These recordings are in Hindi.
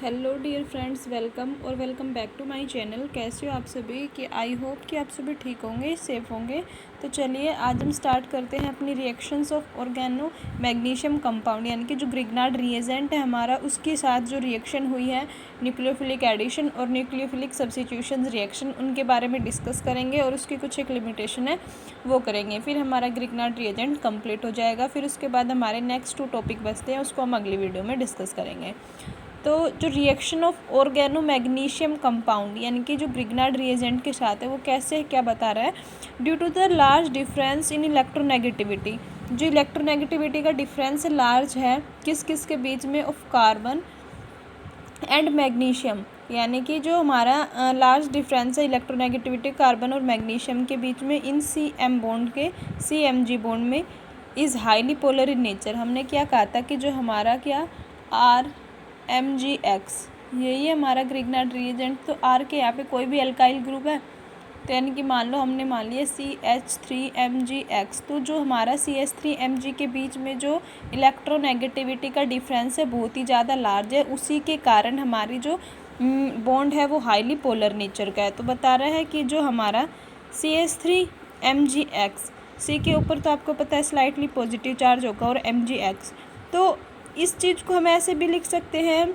Hello dear friends, welcome back to my channel. कैसे हो आप सभी? कि आई होप कि आप सभी ठीक होंगे, सेफ होंगे। तो चलिए आज हम स्टार्ट करते हैं अपनी reactions of oregano magnesium compound, यानी कि जो ग्रिग्नार्ड रिएजेंट है हमारा, उसके साथ जो रिएक्शन हुई है न्यूक्लियोफिलिक एडिशन और न्यूक्लियोफिलिक सब्स्टिट्यूशन रिएक्शन, उनके बारे में डिस्कस करेंगे और उसकी कुछ एक लिमिटेशन है वो करेंगे। फिर हमारा ग्रिग्नार्ड रिएजेंट कंप्लीट हो जाएगा। फिर उसके बाद हमारे नेक्स्ट 2 टॉपिक बचते हैं, उसको हम अगली वीडियो में डिस्कस करेंगे। तो जो reaction of oregano magnesium compound, यानी कि जो ग्रिग्नार्ड रिएजेंट के साथ है, वो कैसे क्या बता रहा है? Due to the large difference in electronegativity, जो इलेक्ट्रोनेगेटिविटी का डिफरेंस लार्ज है किस किस के बीच में, ऑफ कार्बन एंड मैग्नीशियम, यानी कि जो हमारा लार्ज डिफरेंस है इलेक्ट्रोनेगेटिविटी कार्बन और मैग्नीशियम के बीच में इन CM बॉन्ड के CMG बॉन्ड में, is highly polar in nature. हमने क्या कहा था कि जो हमारा क्या RMgX यही है हमारा ग्रिग्नार्ड रिएजेंट। तो R के यहाँ पे कोई भी अल्काइल ग्रुप है, तो यानी कि मान लो हमने मान लिया CH3MgX, तो जो हमारा CH3Mg के बीच में जो इलेक्ट्रोनेगेटिविटी का डिफरेंस है बहुत ही ज़्यादा लार्ज है, उसी के कारण हमारी जो बॉन्ड है वो हाईली पोलर नेचर का है। तो बता रहा है कि जो हमारा CH3MgX, C के ऊपर तो आपको पता है स्लाइटली पॉजिटिव चार्ज होगा, और MgX, तो इस चीज़ को हम ऐसे भी लिख सकते हैं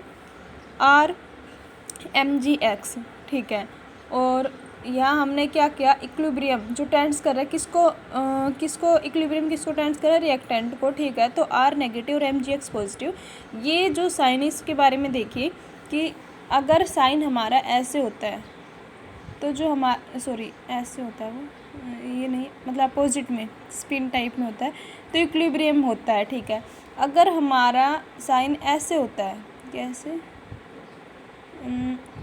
RMgX, ठीक है। और यहाँ हमने क्या किया, इक्विलिब्रियम जो टेंड्स कर रहा है किसको इक्विलिब्रियम किसको टेंड्स कर रहा है, रिएक्टेंट को, ठीक है। तो R नेगेटिव और MgX पॉजिटिव। ये जो साइन इसके बारे में देखिए कि अगर साइन हमारा ऐसे होता है तो जो ऐसे होता है, वो ये नहीं, मतलब अपोजिट में स्पिन टाइप में होता है, तो इक्विलिब्रियम होता है, ठीक है। अगर हमारा साइन ऐसे होता है, कैसे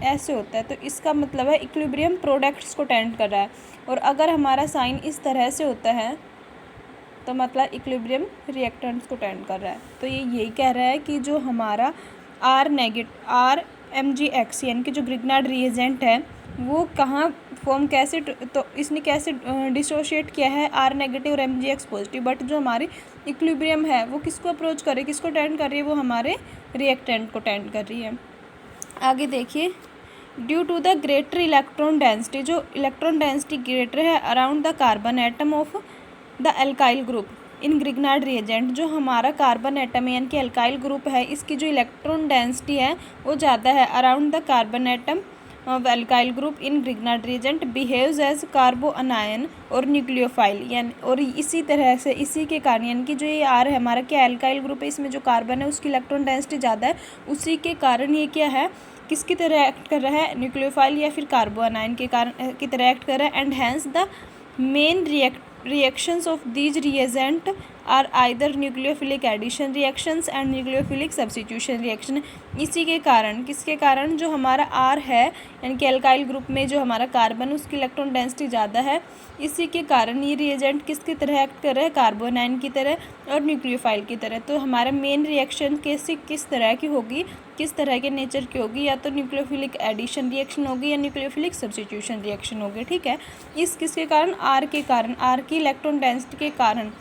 ऐसे होता है, तो इसका मतलब है इक्विलिब्रियम प्रोडक्ट्स को टेंड कर रहा है। और अगर हमारा साइन इस तरह से होता है तो मतलब इक्विलिब्रियम रिएक्टेंट्स को टेंड कर रहा है। तो ये यही कह रहा है कि जो हमारा RMgX यानी कि जो ग्रिग्नार्ड रिएजेंट है वो कहाँ फॉर्म कैसे, तो इसने कैसे डिसोशिएट किया है R नेगेटिव और MgX पॉजिटिव, बट जो हमारी इक्विलिब्रियम है वो किसको अप्रोच कर रही है, किसको टेंड कर रही है, वो हमारे रिएक्टेंट को टेंड कर रही है। आगे देखिए, due to the greater electron density, जो इलेक्ट्रॉन डेंसिटी ग्रेटर है around the carbon atom of the alkyl group in Grignard reagent, जो हमारा कार्बन एटम यानी कि एल्काइल ग्रुप है, इसकी जो इलेक्ट्रॉन डेंसिटी है वो ज़्यादा है around the carbon atom of alkyl group in Grignard reagent, behaves as carbo anion और न्यूक्लियोफाइल, यानी और इसी तरह से इसी के कारण, यानी कि जो ये R है हमारा क्या एल्काइल ग्रुप है, इसमें जो कार्बन है उसकी इलेक्ट्रॉन डेंसिटी ज़्यादा है, उसी के कारण ये क्या है, किसकी तरह एक्ट कर रहा है, न्यूक्लियोफाइल या फिर कार्बो अनायन के कारण की तरह एक्ट कर रहा है। And hence the main reactions of these reagent are either nucleophilic addition reactions and nucleophilic substitution reaction। इसी के कारण, किसके कारण, जो हमारा R है यानी कि एल्काइल ग्रुप में जो हमारा कार्बन उसकी इलेक्ट्रॉन डेंसिटी ज़्यादा है, इसी के कारण ये रिएजेंट किसकी तरह एक्ट कर रहा है, कार्बोनाइन की तरह और न्यूक्लियोफाइल की तरह। तो हमारा मेन रिएक्शन किस तरह की होगी, किस तरह के नेचर की होगी, या तो न्यूक्लियोफिलिक एडिशन रिएक्शन होगी या न्यूक्लियोफिलिक सब्स्टिट्यूशन रिएक्शन होगी, ठीक है। किसके कारण, R के कारण, R की इलेक्ट्रॉन डेंसिटी के कारण।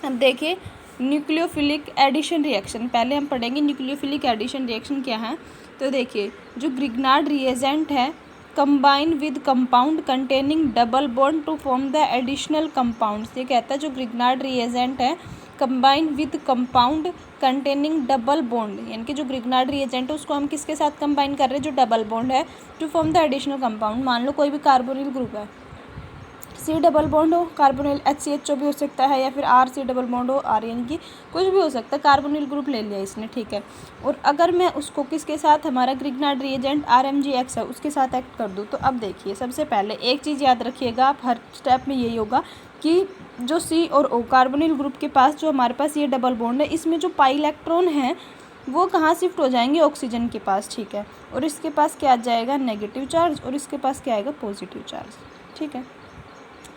अब देखिए न्यूक्लियोफिलिक एडिशन रिएक्शन, पहले हम पढ़ेंगे न्यूक्लियोफिलिक एडिशन रिएक्शन क्या है। तो देखिए जो ग्रिग्नार्ड रिएजेंट है combine with compound containing double bond to form the additional compounds, ये कहता है जो ग्रिग्नार्ड रिएजेंट है combine with compound containing double bond, यानी कि जो ग्रिग्नार्ड रिएजेंट है उसको हम किसके साथ कंबाइन कर रहे हैं, जो डबल बॉन्ड है, to form the additional compound. मान लो कोई भी कार्बोनिल ग्रुप है, C डबल बॉन्ड हो, कार्बोनिल HCHO भी हो सकता है, या फिर RC डबल बॉन्ड हो, R यानी कि कुछ भी हो सकता है, कार्बोनिल ग्रुप ले लिया इसने, ठीक है। और अगर मैं उसको किसके साथ, हमारा ग्रिग्नार्ड रिएजेंट RMgX है उसके साथ एक्ट कर दूँ, तो अब देखिए सबसे पहले एक चीज़ याद रखिएगा आप, हर स्टेप में यही होगा कि जो C और O कार्बोनिल ग्रुप के पास जो हमारे पास ये डबल बॉन्ड है, इसमें जो पाई इलेक्ट्रॉन है वो कहाँ शिफ्ट हो जाएंगे, ऑक्सीजन के पास, ठीक है। और इसके पास क्या आ जाएगा, नेगेटिव चार्ज, और इसके पास क्या आएगा, पॉजिटिव चार्ज, ठीक है।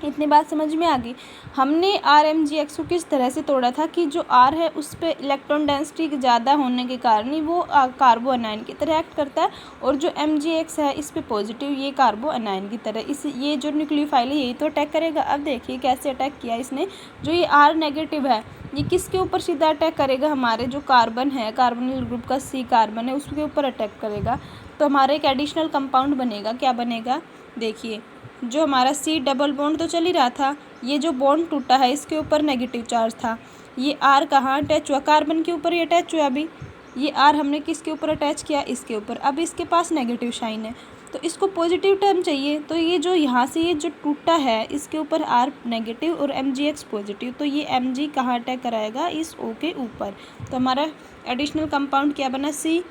इतनी बात समझ में आ गई। हमने RMgx को किस तरह से तोड़ा था कि जो R है उस पे इलेक्ट्रॉन डेंसिटी ज़्यादा होने के कारण ही वो कार्बो अनायन की तरह एक्ट करता है, और जो Mgx है इस पे पॉजिटिव, ये कार्बो अनायन की तरह, इस ये जो न्यूक्लियोफाइल है यही तो अटैक करेगा। अब देखिए कैसे अटैक किया इसने। जो ये R नेगेटिव है ये किसके ऊपर सीधा अटैक करेगा, हमारे जो कार्बन है, कार्बोनिल ग्रुप का C कार्बन है उसके ऊपर अटैक करेगा। तो हमारा एक एडिशनल कंपाउंड बनेगा। क्या बनेगा, देखिए जो हमारा C डबल बॉन्ड तो चल ही रहा था, ये जो बॉन्ड टूटा है इसके ऊपर नेगेटिव चार्ज था। ये R कहाँ अटैच हुआ, कार्बन के ऊपर ही अटैच हुआ। अभी ये R हमने किसके ऊपर अटैच किया, इसके ऊपर। अब इसके पास नेगेटिव साइन है तो इसको पॉजिटिव टर्म चाहिए, तो ये जो यहाँ से ये जो टूटा है इसके ऊपर R नेगेटिव और Mgx पॉजिटिव, तो ये Mg कहाँ अटैक कराएगा, इस O के ऊपर। तो हमारा एडिशनल कंपाउंड क्या बना, C।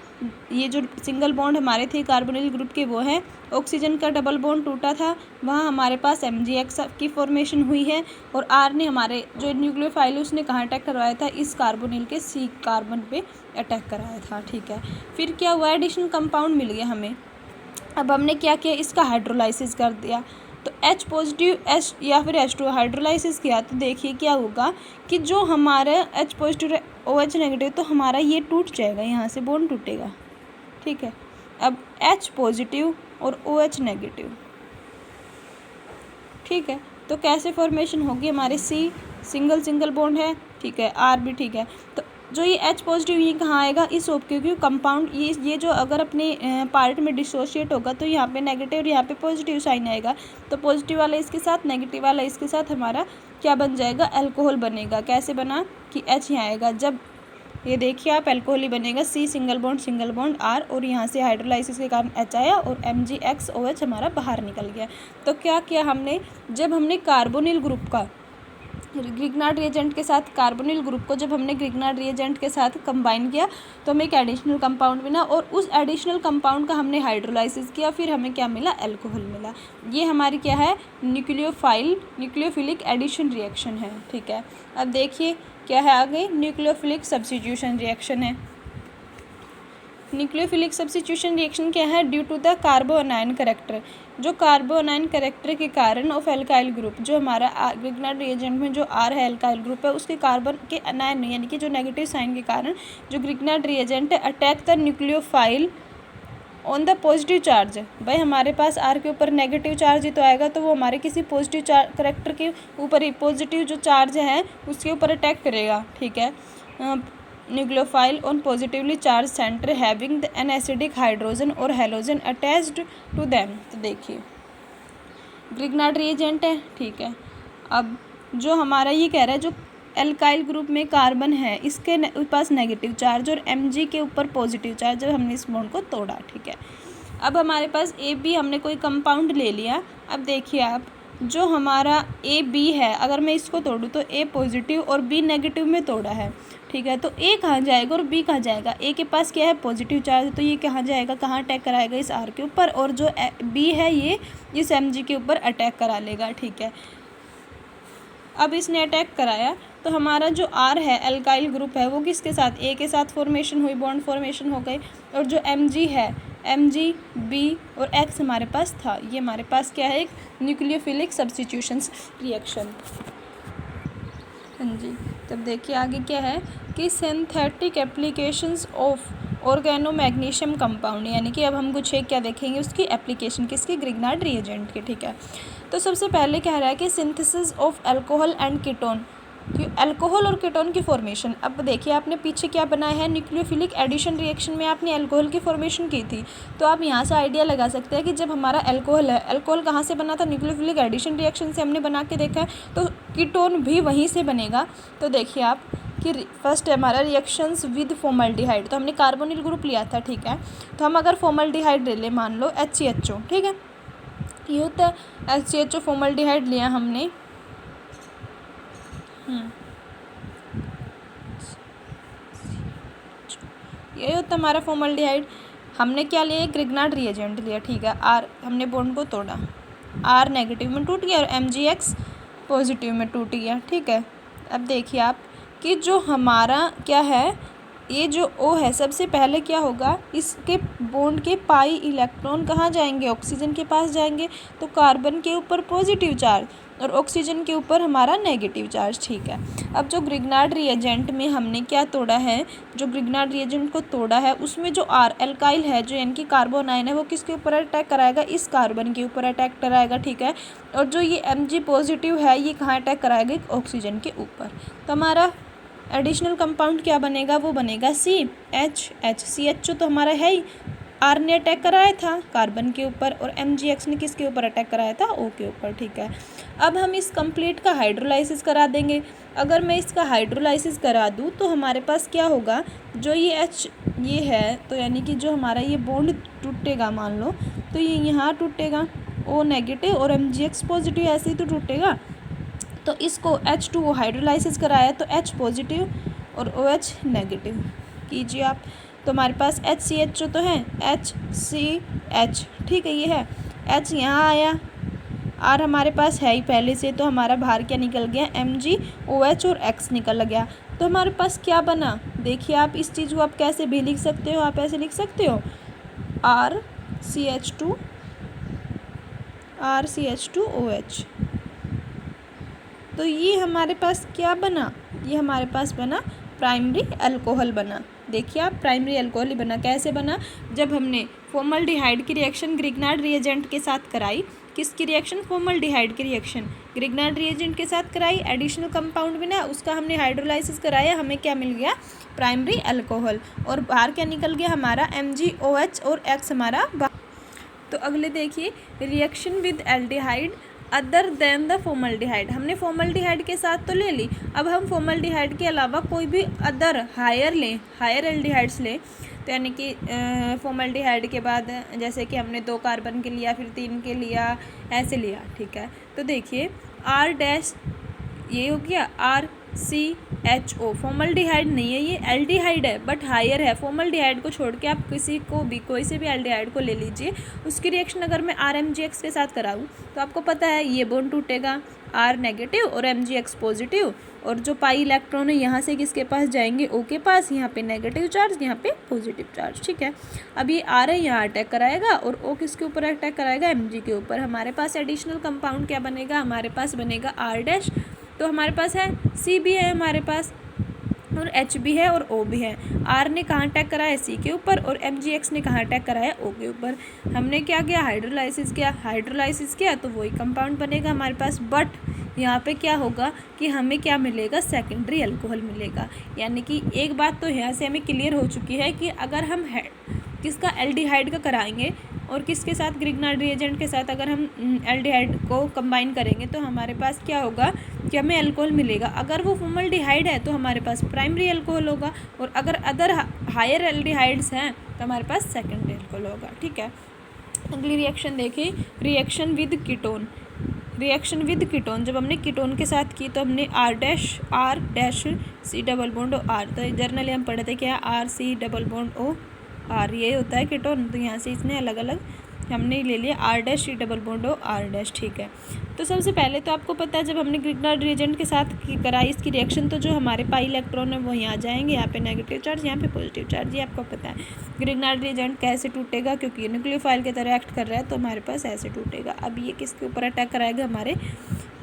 ये जो सिंगल बॉन्ड हमारे थे कार्बोनिल ग्रुप के वो है, ऑक्सीजन का डबल बॉन्ड टूटा था वहाँ हमारे पास Mgx की फॉर्मेशन हुई है, और R ने हमारे जो न्यूक्लियोफाइल उसने कहाँ अटैक करवाया था, इस कार्बोनिल के C कार्बन पे अटैक कराया था। ठीक है, फिर क्या हुआ, एडिशनल कंपाउंड मिल गया हमें। अब हमने क्या किया, इसका हाइड्रोलाइसिस कर दिया, तो H पॉजिटिव H या फिर H2 हाइड्रोलाइसिस किया, तो देखिए क्या होगा कि जो हमारा H पॉजिटिव OH नेगेटिव, तो हमारा ये टूट जाएगा, यहाँ से बॉन्ड टूटेगा। ठीक है, अब H पॉजिटिव और OH नेगेटिव। ठीक है, तो कैसे फॉर्मेशन होगी, हमारे C सिंगल बॉन्ड है, ठीक है, R भी ठीक है। तो जो ये H पॉजिटिव ये कहाँ आएगा, इस OP, क्योंकि कंपाउंड ये जो अगर अपने पार्ट में डिसोशिएट होगा तो यहाँ पे नेगेटिव और यहाँ पे पॉजिटिव साइन आएगा, तो पॉजिटिव वाला इसके साथ नेगेटिव वाला इसके साथ हमारा क्या बन जाएगा, अल्कोहल बनेगा। कैसे बना कि H यहाँ आएगा, जब ये देखिए आप अल्कोहल ही बनेगा, C सिंगल बॉन्ड R, और यहाँ से हाइड्रोलाइसिस के कारण H आया और Mgx OH हमारा बाहर निकल गया। तो क्या किया हमने, जब हमने कार्बोनिल ग्रुप का ग्रिग्नार्ड रिएजेंट के साथ, कार्बोनिल ग्रुप को जब हमने ग्रिग्नार्ड रिएजेंट के साथ कंबाइन किया तो हमें एक एडिशनल कंपाउंड मिला, और उस एडिशनल कंपाउंड का हमने हाइड्रोलाइसिस किया, फिर हमें क्या मिला, अल्कोहल मिला। ये हमारी क्या है, न्यूक्लियोफिलिक एडिशन रिएक्शन है। ठीक है, अब देखिए क्या है आगे, न्यूक्लियोफिलिक सब्स्टिट्यूशन रिएक्शन है। न्यूक्लियोफिलिक सब्स्टिट्यूशन रिएक्शन क्या है, due to the carbo anion character, जो कार्बो अनायन करेक्टर के कारण ऑफ एल्काइल ग्रुप, जो हमारा ग्रिग्नार्ड रिएजेंट में जो R है एल्काइल ग्रुप है उसके कार्बन के अनायन यानी कि जो नेगेटिव साइन के कारण जो ग्रिग्नार्ड रिएजेंट है attack the nucleophile on the positive charge. भाई हमारे पास R के ऊपर नेगेटिव चार्ज ही तो आएगा, तो वो हमारे किसी पॉजिटिव करेक्टर के ऊपर ही, पॉजिटिव जो चार्ज है उसके ऊपर अटैक करेगा। ठीक है, nucleophile on positively charge centre having an acidic hydrogen और हेलोजन अटैच्ड टू देम। तो देखिए ग्रिग्नार्ड रिएजेंट है, ठीक है। अब जो हमारा ये कह रहा है जो एल्काइल ग्रुप में कार्बन है इसके पास नेगेटिव चार्ज और Mg के ऊपर पॉजिटिव चार्ज, जब हमने इस बॉन्ड को तोड़ा। ठीक है, अब हमारे पास AB हमने कोई कंपाउंड ले लिया। अब देखिए आप, जो हमारा AB है अगर मैं इसको तोड़ूँ तो A पॉजिटिव और B नेगेटिव में तोड़ा है। ठीक है, तो A कहाँ जाएगा और B कहाँ जाएगा, A के पास क्या है, पॉजिटिव चार्ज, तो ये कहाँ जाएगा, कहाँ अटैक कराएगा, इस R के ऊपर, और जो B है ये इस Mg के ऊपर अटैक करा लेगा। ठीक है, अब इसने अटैक कराया तो हमारा जो R है एल्काइल ग्रुप है वो किसके साथ, A के साथ फॉर्मेशन हुई, बॉन्ड फॉर्मेशन हो गई, और जो Mg है Mg B और X हमारे पास था, ये हमारे पास क्या है, एक न्यूक्लियोफिलिक सब्स्टिट्यूशन रिएक्शन। हाँ जी, तब देखिए आगे क्या है कि synthetic applications of oregano magnesium compound, यानी कि अब हम कुछ एक क्या देखेंगे उसकी एप्लीकेशन किसकी, ग्रिग्नार्ड रिएजेंट की। ठीक है, तो सबसे पहले कह रहा है कि synthesis of alcohol and ketone, alcohol और कीटोन की फॉर्मेशन। अब देखिए आपने पीछे क्या बनाया है, न्यूक्लियोफिलिक एडिशन रिएक्शन में आपने अल्कोहल की फॉर्मेशन की थी, तो आप यहाँ से आइडिया लगा सकते हैं कि जब हमारा अल्कोहल है, अल्कोहल कहाँ से बना था, न्यूक्लियोफिलिक एडिशन रिएक्शन से हमने बना के देखा है, तो कीटोन भी वहीं से बनेगा। तो देखिए आप कि फर्स्ट है हमारा रिएक्शंस विद फॉर्मल्डिहाइड, तो हमने कार्बोनिल ग्रुप लिया था। ठीक है, तो हम अगर फॉर्मल्डिहाइड ले लें, मान लो HCHO, ठीक है, ये होता है HCHO फॉर्मल्डिहाइड लिया हमने, ये होता हमारा फॉर्मल्डिहाइड। हमने क्या लिया, ग्रिग्नार्ड रिएजेंट लिया। ठीक है, R हमने बॉन्ड को तोड़ा, R नेगेटिव में टूट गया और Mgx पॉजिटिव में टूट गया। ठीक है, अब देखिए आप कि जो हमारा क्या है ये जो O है सबसे पहले क्या होगा, इसके बॉन्ड के पाई इलेक्ट्रॉन कहाँ जाएंगे, ऑक्सीजन के पास जाएंगे। तो कार्बन के ऊपर पॉजिटिव चार्ज और ऑक्सीजन के ऊपर हमारा नेगेटिव चार्ज। ठीक है, अब जो ग्रिग्नार्ड रिएजेंट में हमने क्या तोड़ा है, जो ग्रिग्नार्ड रिएजेंट को तोड़ा है उसमें जो आर एल्काइल है, जो यानी कि कार्बन आयन है, वो किसके ऊपर अटैक कराएगा, इस कार्बन के ऊपर अटैक कराएगा। ठीक है, और जो ये Mg पॉजिटिव है ये कहाँ अटैक कराएगा, ऑक्सीजन के ऊपर। तो हमारा एडिशनल कंपाउंड क्या बनेगा, वो बनेगा CH। CH तो हमारा है ही, आर ने अटैक कराया था कार्बन के ऊपर और MgX ने किसके ऊपर अटैक कराया था, O के ऊपर। ठीक है, अब हम इस कंप्लीट का हाइड्रोलाइसिस करा देंगे। अगर मैं इसका हाइड्रोलाइसिस करा दूँ तो हमारे पास क्या होगा, जो ये H ये है, तो यानी कि जो हमारा ये बॉन्ड टूटेगा, मान लो तो ये यहाँ टूटेगा, O नेगेटिव और MgX पॉजिटिव, ऐसे ही तो टूटेगा। तो इसको H2O हाइड्रोलाइसिस कराया तो H पॉजिटिव और OH नेगेटिव कीजिए आप। तो हमारे पास HCH तो है, HCH। ठीक है, ये है H यहाँ आया, R हमारे पास है ही पहले से, तो हमारा बाहर क्या निकल गया, MgOH और X निकल गया। तो हमारे पास क्या बना, देखिए आप इस चीज़ को आप कैसे भी लिख सकते हो, आप ऐसे लिख सकते हो RCH2OH। तो ये हमारे पास क्या बना, ये हमारे पास बना प्राइमरी अल्कोहल बना। देखिए आप, प्राइमरी अल्कोहल ही बना। कैसे बना, जब हमने फॉर्मल्डिहाइड की रिएक्शन ग्रिग्नार्ड रिएजेंट के साथ कराई, किसकी रिएक्शन, फॉर्मल्डिहाइड की रिएक्शन ग्रिग्नार्ड रिएजेंट के साथ कराई, एडिशनल कंपाउंड बना, उसका हमने हाइड्रोलाइसिस कराया, हमें क्या मिल गया, प्राइमरी अल्कोहल। और बाहर क्या निकल गया हमारा, MgOH और X हमारा। तो अगले देखिए, reaction with aldehyde other than the formaldehyde. हमने फॉर्मल्डिहाइड के साथ तो ले ली, अब हम फॉर्मल्डिहाइड के अलावा कोई भी अदर हायर लें, हायर एल्डिहाइड्स लें। तो यानी कि फॉर्मल्डिहाइड के बाद जैसे कि हमने 2 कार्बन के लिया, फिर 3 के लिया, ऐसे लिया। ठीक है, तो देखिए R- ये हो गया RCHO, फॉर्मल्डिहाइड नहीं है, ये एल्डिहाइड है बट हायर है। फॉर्मल्डिहाइड को छोड़ के आप किसी को भी, कोई से भी एल्डिहाइड को ले लीजिए, उसकी रिएक्शन अगर मैं RMgX के साथ कराऊँ तो आपको पता है ये बॉन्ड टूटेगा, R नेगेटिव और MgX पॉजिटिव, और जो पाई इलेक्ट्रॉन है यहाँ से किसके पास जाएंगे, O के पास, यहाँ पे नेगेटिव चार्ज, यहाँ पे पॉजिटिव चार्ज। ठीक है, अब ये R है, यहाँ अटैक कराएगा और O किसके ऊपर अटैक कराएगा, Mg के ऊपर। हमारे पास एडिशनल कंपाउंड क्या बनेगा, हमारे पास बनेगा R'। तो हमारे पास है C भी है हमारे पास, और H भी है और O भी है। R ने कहाँ अटैक कराया, C के ऊपर, और MgX ने कहाँ अटैक कराया, O के ऊपर। हमने क्या किया, हाइड्रोलाइसिस किया, तो वही कंपाउंड बनेगा हमारे पास। बट यहाँ पे क्या होगा कि हमें क्या मिलेगा, सेकेंडरी अल्कोहल मिलेगा। यानी कि एक बात तो यहाँ से हमें क्लियर हो चुकी है कि अगर हम किसका, एल्डिहाइड का कराएंगे और किसके साथ, ग्रिग्नार्ड रिएजेंट के साथ अगर हम एल्डिहाइड को कंबाइन करेंगे तो हमारे पास क्या होगा कि हमें अल्कोहल मिलेगा। अगर वो फॉर्मल्डिहाइड है तो हमारे पास प्राइमरी अल्कोहल होगा, और अगर अदर हायर एल्डिहाइड्स हैं तो हमारे पास सेकेंडरी अल्कोहल होगा। ठीक है, अगली रिएक्शन देखिए, reaction with ketone. Reaction with ketone, जब हमने कीटोन के साथ की तो हमने R'(C डबल बॉन्ड R), तो जर्नली हम पढ़े थे क्या, RC डबल बॉन्ड OR, ये होता है कीटोन। तो यहाँ से इसने अलग अलग हमने ले लिया R'(C डबल बॉन्ड R'। ठीक है, तो सबसे पहले तो आपको पता है जब हमने ग्रिग्नार्ड रिएजेंट के साथ कराई इसकी रिएक्शन, तो जो हमारे पाई इलेक्ट्रॉन है वो यहाँ जाएंगे, यहाँ पे नेगेटिव चार्ज, यहाँ पे पॉजिटिव चार्ज, ये आपको पता है। ग्रिग्नार्ड रिएजेंट कैसे टूटेगा, क्योंकि ये न्यूक्लियोफाइल की तरह एक्ट कर रहा है, तो हमारे पास ऐसे टूटेगा। अब ये किसके ऊपर अटैक कराएगा, हमारे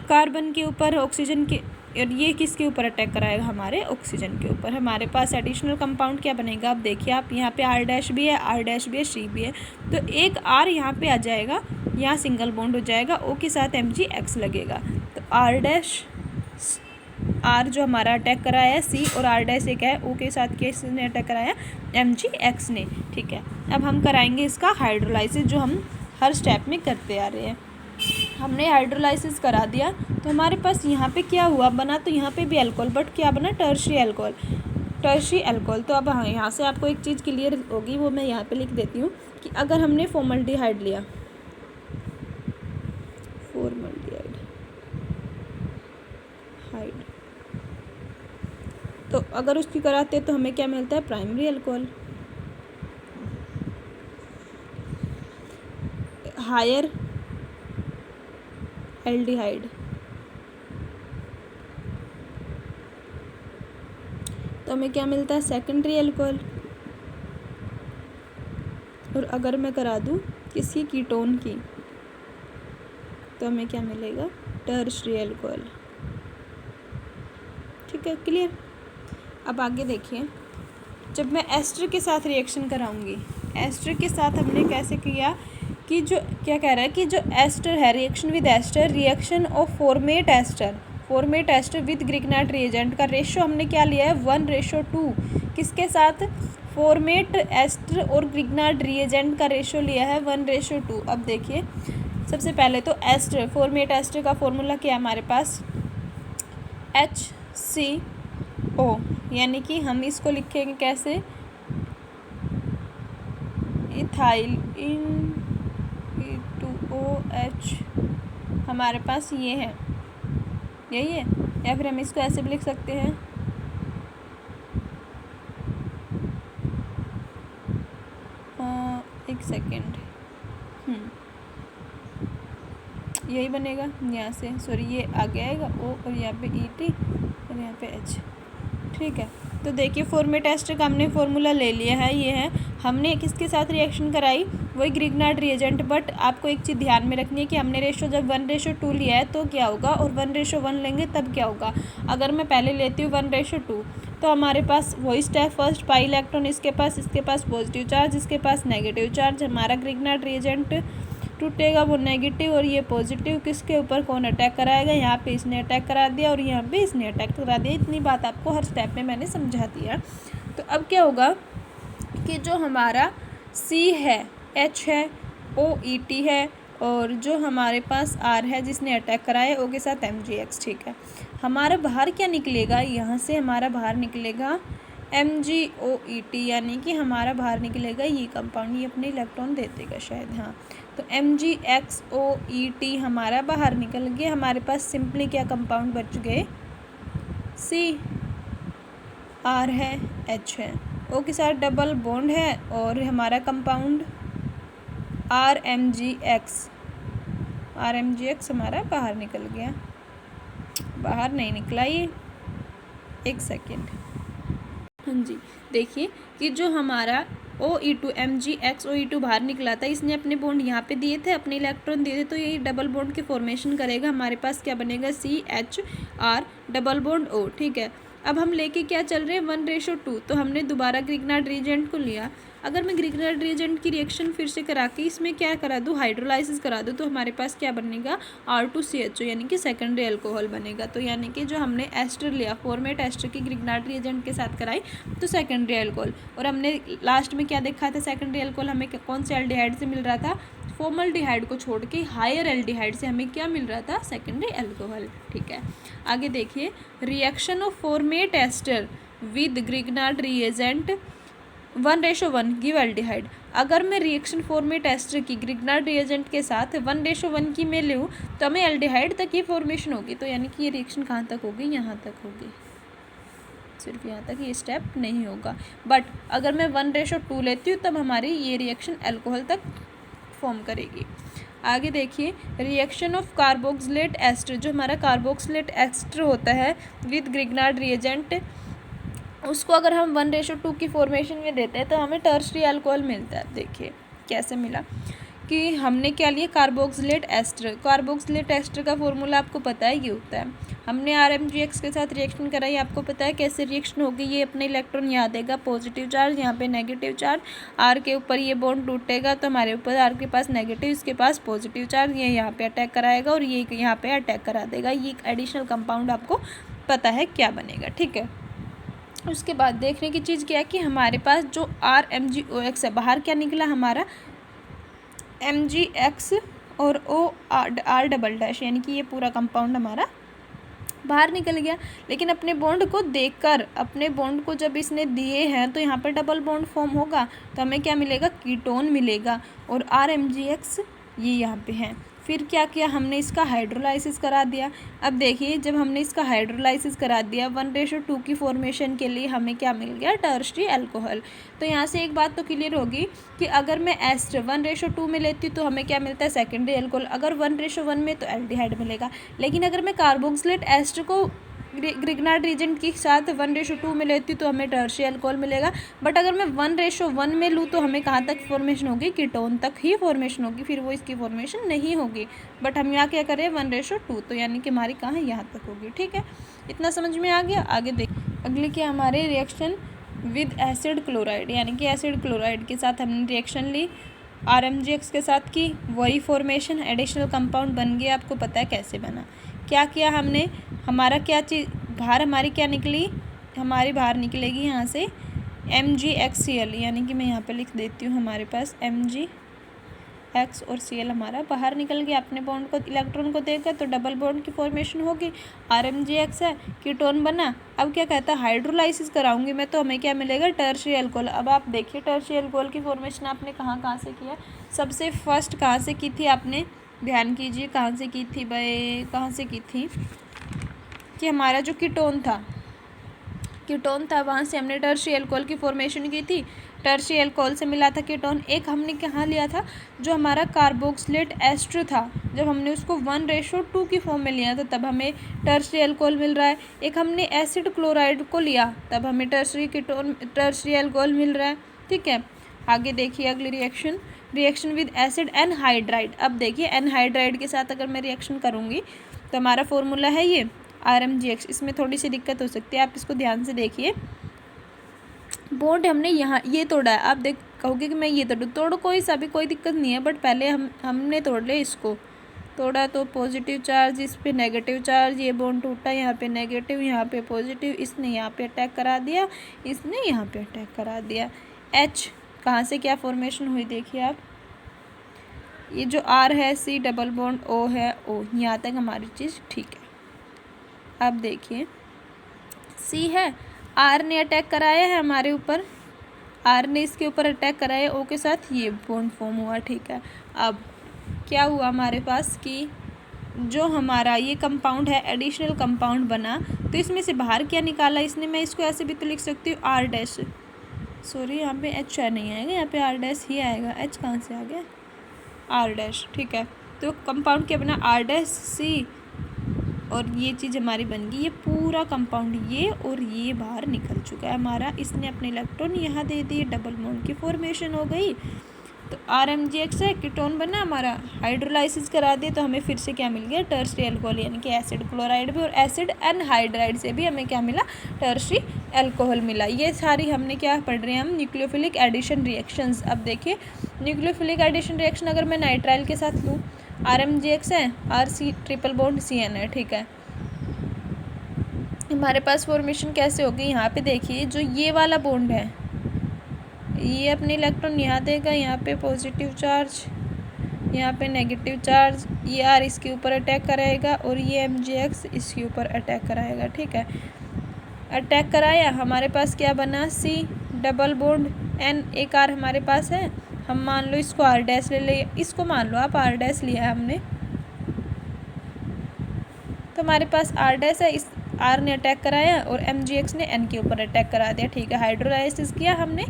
कार्बन के ऊपर, ऑक्सीजन के, और ये किसके ऊपर अटैक कराएगा, हमारे ऑक्सीजन के ऊपर। हमारे पास एडिशनल कंपाउंड क्या बनेगा, अब देखिए आप, यहाँ पे R' भी है, R' भी है, C भी है, तो एक R यहाँ पे आ जाएगा, यहाँ सिंगल बॉन्ड हो जाएगा, O के साथ MgX लगेगा। तो R जो हमारा अटैक कराया है C, और R' एक है, O के साथ किसने अटैक कराया, MgX ने। ठीक है, अब हम कराएंगे इसका हाइड्रोलाइसिस, जो हम हर स्टेप में करते आ रहे हैं। हमने हाइड्रोलाइसिस करा दिया तो हमारे पास यहाँ पे क्या हुआ, बना तो यहाँ पे भी अल्कोहल, बट क्या बना, टर्शियरी अल्कोहल। तो अब हाँ, यहाँ से आपको एक चीज़ क्लियर होगी, वो मैं यहाँ पे लिख देती हूँ कि अगर हमने फॉर्मल्डिहाइड लिया, तो अगर उसकी कराते तो हमें क्या मिलता है, प्राइमरी अल्कोहल। हायर एल्डिहाइड, तो हमें क्या मिलता है, सेकेंडरी अल्कोहल। और अगर मैं करा दूँ किसी कीटोन की तो हमें क्या मिलेगा, टर्शरी अल्कोहल। ठीक है, क्लियर। अब आगे देखिए, जब मैं एस्टर के साथ रिएक्शन कराऊंगी, एस्टर के साथ हमने कैसे किया कि जो क्या कह रहा है कि जो एस्टर है, reaction with ester, reaction of formate ester with Grignard reagent का रेशो हमने क्या लिया है, 1:2। किसके साथ, फॉर्मेट एस्टर और ग्रिग्नार्ड रिएजेंट का रेशो लिया है 1:2। अब देखिए, सबसे पहले तो एस्टर, फॉर्मेट एस्टर का फॉर्मूला क्या है हमारे पास, HCO, यानी कि हम इसको लिखेंगे कैसे, इथाइल इन E2OH, हमारे पास ये है, यही है। या फिर हम इसको ऐसे भी लिख सकते हैं, एक सेकेंड, यही बनेगा यहाँ से, सॉरी ये आगे आएगा O और यहाँ पे ET और यहाँ पे H। ठीक है, तो देखिए फॉर्मेट एस्टर का हमने फॉर्मूला ले लिया है, ये है। हमने किसके साथ रिएक्शन कराई, वही ग्रिग्नार्ड रिएजेंट, बट आपको एक चीज़ ध्यान में रखनी है कि हमने रेशो जब 1:2 लिया है तो क्या होगा, और 1:1 लेंगे तब क्या होगा। अगर मैं पहले लेती हूँ 1:2 तो हमारे पास वही स्टेप, फर्स्ट पाई इलेक्ट्रॉन इसके पास पॉजिटिव चार्ज, इसके पास नेगेटिव चार्ज, हमारा ग्रिग्नार्ड रिएजेंट टूटेगा वो नेगेटिव और ये पॉजिटिव, किसके ऊपर कौन अटैक कराएगा, यहाँ पे इसने अटैक करा दिया और यहाँ पे इसने अटैक करा दिया। इतनी बात आपको हर स्टेप में मैंने समझा दिया। तो अब क्या होगा कि जो हमारा C है, H है, OET है, और जो हमारे पास R है जिसने अटैक कराया O के साथ MgX। ठीक है, हमारा बाहर क्या निकलेगा, यहाँ से हमारा बाहर निकलेगा MgOET, यानी कि हमारा बाहर निकलेगा ये कंपाउंड, ये अपने इलेक्ट्रॉन दे देगा शायद, हाँ। तो MgXOET हमारा बाहर निकल गया। हमारे पास सिंपली क्या कंपाउंड बच गए, C, R है, H है, O के साथ डबल बॉन्ड है, और हमारा कंपाउंड RMgX हमारा बाहर निकल गया, बाहर नहीं निकला ये, एक सेकेंड, हाँ जी। देखिए कि जो हमारा OE2 MgXOE2 बाहर निकला था, इसने अपने बॉन्ड यहाँ पे दिए थे, अपने इलेक्ट्रॉन दिए थे, तो यही डबल बॉन्ड के फॉर्मेशन करेगा। हमारे पास क्या बनेगा, CHR डबल बॉन्ड O। ठीक है, अब हम लेके क्या चल रहे हैं, 1:2। तो हमने दोबारा ग्रिग्नार्ड रिएजेंट को लिया। अगर मैं ग्रिग्नार्ड रिएजेंट की रिएक्शन फिर से करा के इसमें क्या करा दूँ, हाइड्रोलाइसिस करा दूँ, तो हमारे पास क्या बनेगा, R2CHO, यानी कि सेकेंडरी अल्कोहल बनेगा। तो यानी कि जो हमने एस्टर लिया, फॉर्मेट एस्टर की ग्रिग्नार्ड रिएजेंट के साथ कराई, तो सेकेंडरी अल्कोहल। और हमने लास्ट में क्या देखा था, सेकेंडरी अल्कोहल हमें कौन से एल्डिहाइड से मिल रहा था, फॉर्मल्डिहाइड को छोड़ के हायर एल्डिहाइड से हमें क्या मिल रहा था, सेकेंडरी अल्कोहल। ठीक है, आगे देखिए, reaction of formate ester with Grignard reagent 1:1 give aldehyde. अगर मैं रिएक्शन फॉर्मेट एस्टर की ग्रिग्नार्ड रिएजेंट के साथ 1:1 की मैं लूँ तो हमें एल्डिहाइड तक ये फॉर्मेशन होगी। तो यानी कि ये रिएक्शन कहाँ तक होगी, यहाँ तक होगी, सिर्फ यहाँ तक, ये स्टेप नहीं होगा। बट अगर मैं 1:2 लेती हूँ तब हमारी ये रिएक्शन अल्कोहल तक फॉर्म करेगी। आगे देखिए, रिएक्शन ऑफ कार्बोक्सिलेट एस्टर, जो हमारा कार्बोक्सिलेट एस्टर होता है विद ग्रिग्नार्ड रिएजेंट, उसको अगर हम 1:2 की फॉर्मेशन में देते हैं तो हमें टर्शरी अल्कोहल मिलता है। देखिए कैसे मिला कि हमने क्या लिया, कार्बोक्सिलेट एस्टर। कार्बोक्सिलेट एस्टर का फॉर्मूला आपको पता है, ये होता है। हमने RMgX के साथ रिएक्शन कराई, आपको पता है कैसे रिएक्शन होगी। ये अपने इलेक्ट्रॉन यहाँ देगा पॉजिटिव चार्ज, यहाँ पे नेगेटिव चार्ज, R के ऊपर ये बॉन्ड टूटेगा तो हमारे ऊपर R के पास नेगेटिव, इसके पास पॉजिटिव चार्ज, ये यहाँ पे अटैक कराएगा और ये यहाँ पे अटैक करा देगा। ये एडिशनल कंपाउंड आपको पता है क्या बनेगा। ठीक है, उसके बाद देखने की चीज़ क्या है कि हमारे पास जो RMgOX है, बाहर क्या निकला हमारा MgX और OR डबल डैश, यानी कि ये पूरा कंपाउंड हमारा बाहर निकल गया। लेकिन अपने बॉन्ड को देखकर, अपने बॉन्ड को जब इसने दिए हैं तो यहाँ पर डबल बॉन्ड फॉर्म होगा, तो हमें क्या मिलेगा, कीटोन मिलेगा। और RMgX ये यहाँ पे है। फिर क्या किया हमने, इसका हाइड्रोलाइसिस करा दिया। अब देखिए, जब हमने इसका हाइड्रोलाइसिस करा दिया 1:2 की फॉर्मेशन के लिए, हमें क्या मिल गया, टर्शरी अल्कोहल। तो यहाँ से एक बात तो क्लियर होगी कि अगर मैं एस्टर 1:2 में लेती हूँ तो हमें क्या मिलता है, सेकेंडरी अल्कोहल। अगर 1:1 में तो एल्डिहाइड मिलेगा। लेकिन अगर मैं कार्बोक्सिलेट एस्टर को ग्रिग्नार्ड रीजेंट के साथ 1:2 में लेती हूँ तो हमें टर्शियरी अल्कोहल मिलेगा। बट अगर मैं 1:1 में लूँ तो हमें कहाँ तक फॉर्मेशन होगी, कीटोन तक ही फॉर्मेशन होगी, फिर वो इसकी फॉर्मेशन नहीं होगी। बट हम यहाँ क्या करें 1:2, तो यानी कि हमारी कहाँ यहाँ तक होगी। ठीक है, इतना समझ में आ गया। आगे देख, अगली क्या हमारे रिएक्शन विद एसिड क्लोराइड, यानी कि एसिड क्लोराइड के साथ हमने रिएक्शन ली, RMgX के साथ की, वही फॉर्मेशन एडिशनल कंपाउंड बन गया। आपको पता है कैसे बना, क्या किया हमने, हमारा क्या चीज़ बाहर हमारी क्या निकली, हमारी बाहर निकलेगी यहाँ से MgXCl, यानी कि मैं यहाँ पे लिख देती हूँ, हमारे पास MgX और Cl हमारा बाहर निकल गया। अपने बॉन्ड को इलेक्ट्रॉन को देकर तो डबल बॉन्ड की फॉर्मेशन होगी, RMgX है, कीटोन बना। अब क्या कहता है, हाइड्रोलाइसिस कराऊंगी मैं तो हमें क्या मिलेगा, टर्शियरी अल्कोहल। अब आप देखिए टर्शियरी अल्कोहल की फॉर्मेशन आपने कहाँ कहाँ से किया, सबसे फर्स्ट कहाँ से की थी आपने, ध्यान कीजिए कहाँ से की थी भाई, कहाँ से की थी कि हमारा जो कीटोन था वहाँ से हमने टर्शियरी अल्कोहल की फॉर्मेशन की थी। टर्शियरी अल्कोहल से मिला था कीटोन। एक हमने कहाँ लिया था, जो हमारा कार्बोक्सिलेट एस्टर था, जब हमने उसको 1:2 की फॉर्म में लिया था तब हमें टर्शियरी अल्कोहल मिल रहा है। एक हमने एसिड क्लोराइड को लिया तब हमें टर्शियरी अल्कोहल मिल रहा है। ठीक है, आगे देखिए अगली रिएक्शन विद एसिड एनहाइड्राइड। अब देखिए एनहाइड्राइड के साथ अगर मैं रिएक्शन करूँगी तो हमारा फॉर्मूला है ये RMgX। इसमें थोड़ी सी दिक्कत हो सकती है, आप इसको ध्यान से देखिए। बॉन्ड हमने यहाँ ये तोड़ा है, आप देख कहोगे कि मैं ये तोड़ो कोई सा भी कोई दिक्कत नहीं है, बट पहले हमने तोड़ लिया, इसको तोड़ा तो पॉजिटिव चार्ज, इस पे नेगेटिव चार्ज, ये बॉन्ड टूटा, यहाँ पे नेगेटिव, यहाँ पे पॉजिटिव, इसने यहाँ पे अटैक करा दिया, इसने यहाँ पे अटैक करा दिया। H कहाँ से क्या फॉर्मेशन हुई देखिए आप, ये जो R है C डबल बॉन्ड O है O, यहाँ तक हमारी चीज़ ठीक है। अब देखिए C है, R ने अटैक कराया है हमारे ऊपर, R ने इसके ऊपर अटैक कराया, O के साथ ये बॉन्ड फॉर्म हुआ। ठीक है, अब क्या हुआ हमारे पास कि जो हमारा ये कंपाउंड है एडिशनल कंपाउंड बना, तो इसमें से बाहर क्या निकाला इसने, मैं इसको ऐसे भी तो लिख सकती हूँ R-, सॉरी यहाँ पे H नहीं आएगा, यहाँ पे R- ही आएगा, H कहाँ से आ गया, R-। ठीक है, तो कंपाउंड क्या बना R-C, और ये चीज़ हमारी बन गई, ये पूरा कंपाउंड ये और ये बाहर निकल चुका है हमारा। इसने अपने इलेक्ट्रॉन यहाँ दे दिए, डबल बॉन्ड की फॉर्मेशन हो गई। तो RMgX है, कीटोन बना हमारा, हाइड्रोलाइसिस करा दिए तो हमें फिर से क्या मिल गया, टर्शियरी अल्कोहल, यानी कि एसिड क्लोराइड भी, और एसिड एनहाइड्राइड से भी हमें क्या मिला, टर्शियरी अल्कोहल मिला। ये सारी हमने क्या पढ़ रहे हैं हम, न्यूक्लियोफिलिक एडिशन रिएक्शंस। अब देखिए न्यूक्लियोफिलिक एडिशन रिएक्शन अगर मैं नाइट्राइल के साथ लूँ, RMgX है, RC ट्रिपल बॉन्ड CN है। ठीक है, हमारे पास फॉर्मेशन कैसे होगी, यहाँ पे देखिए जो ये वाला बॉन्ड है, ये अपने इलेक्ट्रॉन यहाँ देगा, यहाँ पे पॉजिटिव चार्ज, यहाँ पे नेगेटिव चार्ज, ये R इसके ऊपर अटैक कराएगा और ये MgX इसके ऊपर अटैक कराएगा। ठीक है, अटैक कराया, हमारे पास क्या बना, C डबल बॉन्ड N, एक R हमारे पास है, हम मान लो इसको R- ले ले, इसको मान लो आप R- लिया है हमने, तो हमारे पास R- है, इस R ने अटैक कराया और MgX ने N के ऊपर अटैक करा दिया। ठीक है, हाइड्रोलाइसिस किया हमने,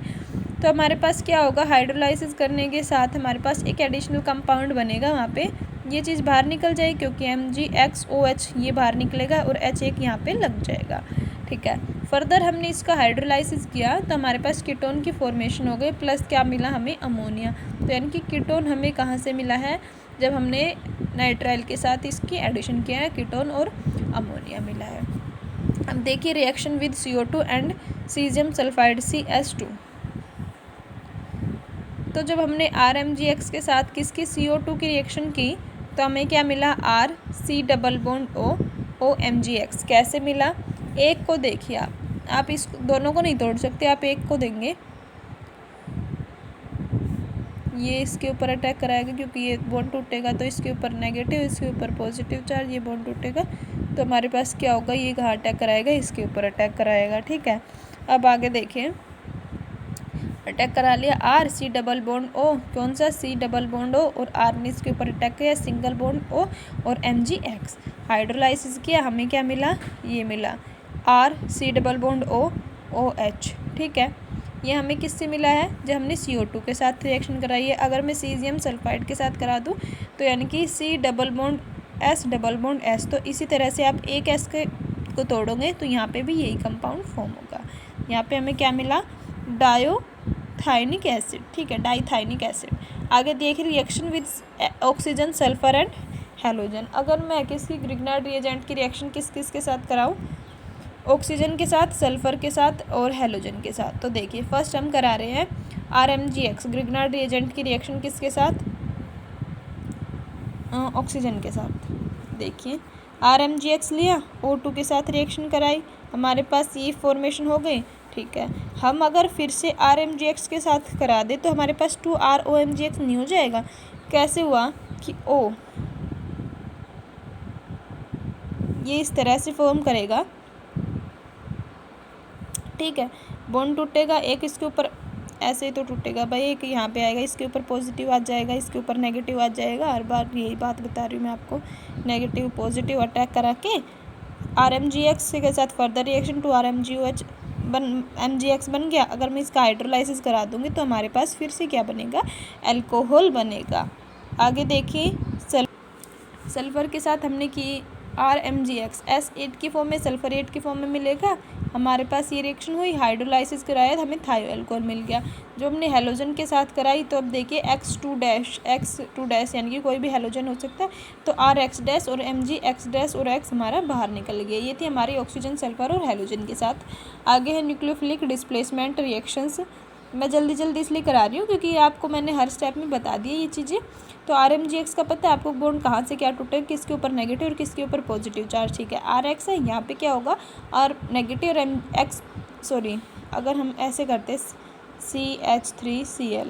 तो हमारे पास क्या होगा, हाइड्रोलाइसिस करने के साथ हमारे पास एक एडिशनल कंपाउंड बनेगा, वहाँ पे ये चीज़ बाहर निकल जाएगी क्योंकि MgXOH ये बाहर निकलेगा और H एक यहाँ पे लग जाएगा। ठीक है, फर्दर हमने इसका हाइड्रोलाइसिस किया तो हमारे पास कीटोन की फॉर्मेशन हो गई, प्लस क्या मिला हमें, अमोनिया। तो यानी कि कीटोन हमें कहाँ से मिला है, जब हमने नाइट्राइल के साथ इसकी एडिशन किया है, कीटोन और अमोनिया मिला है। अब देखिए reaction with CO2 and caesium sulphide CS2। तो जब हमने RMgX के साथ किसकी, CO2 की रिएक्शन की, तो हमें क्या मिला, R C double bond O OMgX। कैसे मिला, एक को देखिए आप इस दोनों को नहीं तोड़ सकते, आप एक को देंगे, ये इसके ऊपर अटैक कराएगा क्योंकि ये बॉन्ड टूटेगा तो इसके ऊपर नेगेटिव, इसके ऊपर पॉजिटिव चार्ज, ये बॉन्ड टूटेगा तो हमारे पास क्या होगा, ये कहाँ अटैक कराएगा, इसके ऊपर अटैक कराएगा। ठीक है, अब आगे देखें, अटैक करा लिया R C double bond O, कौन सा C डबल बॉन्ड O, और R ने इसके ऊपर अटैक किया, सिंगल बॉन्ड O और MgX। हाइड्रोलाइसिस किया, हमें क्या मिला, ये मिला R C double bond O OH। ठीक है, ये हमें किससे मिला है, जब हमने CO2 के साथ रिएक्शन कराई है। अगर मैं सीजियम सल्फाइड के साथ करा दूँ तो यानी कि C double bond S double bond S, तो इसी तरह से आप एक S के बॉन्ड को तोड़ोगे तो यहाँ पे भी यही कंपाउंड फॉर्म होगा। यहाँ पे हमें क्या मिला, डायोथाइनिक एसिड, ठीक है, डाइथाइनिक एसिड। आगे देखिए reaction with oxygen, sulphur and halogen. अगर मैं किसी ग्रिग्नार्ड रिएजेंट की रिएक्शन किस किस के साथ कराऊँ, ऑक्सीजन के साथ, सल्फर के साथ और हेलोजन के साथ, तो देखिए फर्स्ट हम करा रहे हैं RMGX ग्रिग्नार्ड रिएजेंट की रिएक्शन किसके साथ, ऑक्सीजन के साथ। देखिए RMGX लिया, O2 के साथ रिएक्शन कराई, हमारे पास ये फॉर्मेशन हो गई, ठीक है। हम अगर फिर से RMGX के साथ करा दे तो हमारे पास 2ROMGX नहीं हो जाएगा। कैसे हुआ कि O ये इस तरह से फॉर्म करेगा, ठीक है, बॉन्ड टूटेगा, एक इसके ऊपर ऐसे ही तो टूटेगा भाई, एक यहाँ पे आएगा, इसके ऊपर पॉजिटिव आ जाएगा, इसके ऊपर नेगेटिव आ जाएगा। हर बार यही बात बता रही हूँ मैं आपको, नेगेटिव पॉजिटिव अटैक करा के RMGX के साथ फर्दर रिएक्शन 2RMGOH MGX बन गया। अगर मैं इसका हाइड्रोलाइसिस करा दूंगी तो हमारे पास फिर से क्या बनेगा, अल्कोहल बनेगा। आगे देखिए सल्फर के साथ हमने की RMGX, S8 की फॉर्म में, सल्फरेट की फॉर्म में मिलेगा। हमारे पास ये रिएक्शन हुई, हाइड्रोलाइसिस कराया तो हमें थायो अल्कोहल मिल गया। जो हमने हेलोजन के साथ कराई तो अब देखिए X2 यानी कि कोई भी हेलोजन हो सकता है, तो RX- और MgX- और X हमारा बाहर निकल गया। ये थी हमारी ऑक्सीजन, सल्फर और हेलोजन के साथ। आगे है न्यूक्लियोफिलिक डिस्प्लेसमेंट रिएक्शंस। मैं जल्दी इसलिए करा रही हूँ क्योंकि आपको मैंने हर स्टेप में बता दी ये चीज़ें। तो RMGX का पता है आपको, बॉन्ड कहाँ से क्या टूटे, किसके ऊपर नेगेटिव और किसके ऊपर पॉजिटिव चार्ज, ठीक है। RX है, यहाँ पे क्या होगा, और नेगेटिव और अगर हम ऐसे करते CH3Cl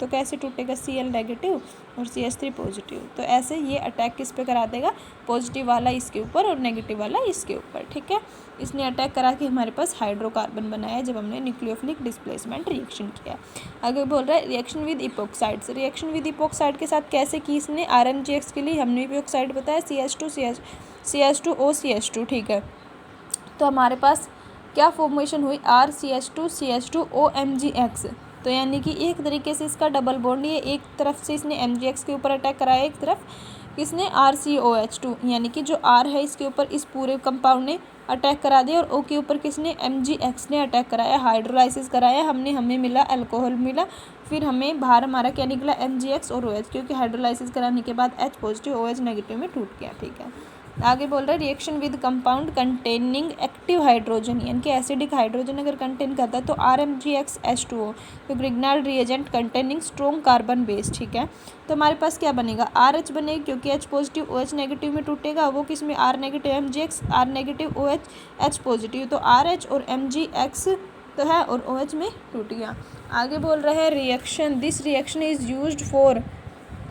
तो कैसे टूटेगा, Cl नेगेटिव और CH3 पॉजिटिव। तो ऐसे ये अटैक किस पे करा देगा, पॉजिटिव वाला इसके ऊपर और नेगेटिव वाला इसके ऊपर, ठीक है। इसने अटैक करा के हमारे पास हाइड्रोकार्बन बनाया जब हमने न्यूक्लियोफिलिक डिस्प्लेसमेंट रिएक्शन किया। आगे बोल रहा है reaction with epoxides. Reaction with epoxide के साथ कैसे की इसने, RMGX के लिए हमने इपोक्साइड बताया CH2OCH2, ठीक है। तो हमारे पास क्या फॉर्मेशन हुई, RCH2CH2OMGX। तो यानी कि एक तरीके से इसका डबल बॉन्ड, ये एक तरफ से इसने MGX के ऊपर अटैक कराया, एक तरफ इसने RCOH2 यानी कि जो R है इसके ऊपर इस पूरे कंपाउंड ने अटैक करा दिया, और O के ऊपर किसने, MGX ने अटैक कराया, हाइड्रोलाइसिस कराया, हमें मिला अल्कोहल मिला। फिर हमें बाहर हमारा क्या निकला, MGX और OH, क्योंकि हाइड्रोलाइसिस कराने के बाद H पॉजिटिव OH नेगेटिव में टूट गया, ठीक है। आगे बोल रहा है reaction with compound containing active hydrogen, यानी कि एसिडिक हाइड्रोजन अगर कंटेन करता है तो RMGX H2O, तो Grignard reagent containing strong carbon base, ठीक है। तो हमारे पास क्या बनेगा, RH बनेगा, क्योंकि H पॉजिटिव OH नेगेटिव में टूटेगा, वो किस में, R negative MGX, R negative OH, H positive, तो RH और MGX तो है और OH में टूट गया। आगे बोल रहे हैं reaction, this reaction is used for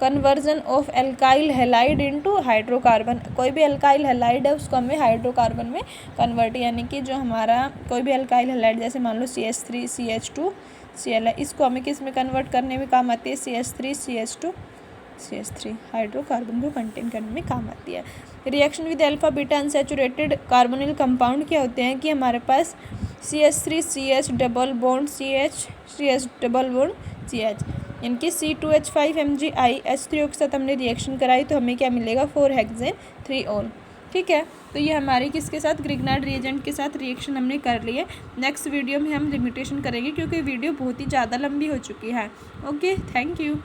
conversion of alkyl halide into hydrocarbon. कोई भी एल्काइल हैलाइड है उसको हमें हाइड्रोकार्बन में कन्वर्ट, यानी कि जो हमारा कोई भी एल्काइल हैलाइड जैसे मान लो CH3CH2Cl है, इसको हमें किस में कन्वर्ट करने में काम आती है, CH3CH2CH3 हाइड्रोकार्बन को कंटेन करने में काम आती है। Reaction with alpha beta unsaturated carbonyl compound क्या होते हैं कि हमारे पास CH3CH double bond CH double bond CH, इनकी C2H5MgI H3O के साथ हमने रिएक्शन कराई तो हमें क्या मिलेगा, 4-हेक्सेन 3-ऑल, ठीक है। तो ये हमारी किसके साथ, ग्रिग्नार्ड रिएजेंट के साथ रिएक्शन हमने कर ली है। नेक्स्ट वीडियो में हम लिमिटेशन करेंगे क्योंकि वीडियो बहुत ही ज़्यादा लंबी हो चुकी है। Okay, thank you.